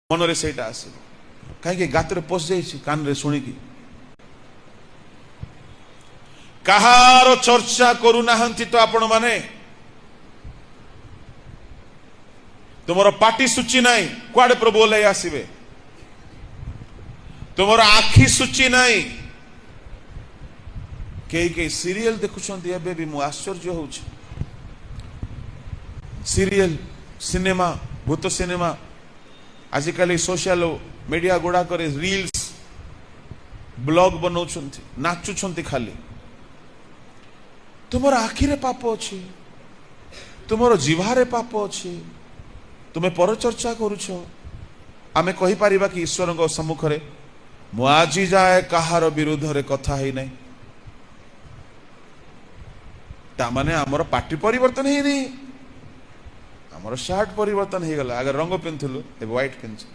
मनरे सेटा आसे कहीं गातर पशि जाइए कान रे शुणिकी कहार चर्चा करूना तो आपण माने तुमर पार्टी सूची नाई कुआडे प्रभु ओल्लै आसीबे तुमर आखि सूची नाई कई सीरियल देखुछंती एबे भी मु आश्चर्य होउछ सीरियल सिनेमा भूत सिनेमा आजिकल सोशल मीडिया गुड़ा करे रील्स ब्लॉग बनाउछंती नाचुछंती खाली तुमर आखिरे पाप अछि तुमर जीवारे पाप अछि तुम्हें पर चर्चा करुछ आमे कहि परिबा कि ईश्वर सम्मुख रे मु आजी जाए कहार विरुद्ध रे कथा ही नहीं ता माने हमर पार्टी परिवर्तन ही नहीं हमर शर्ट परिवर्तन ही गला अगर रंग पिंथलु ए व्हाइट पिंथ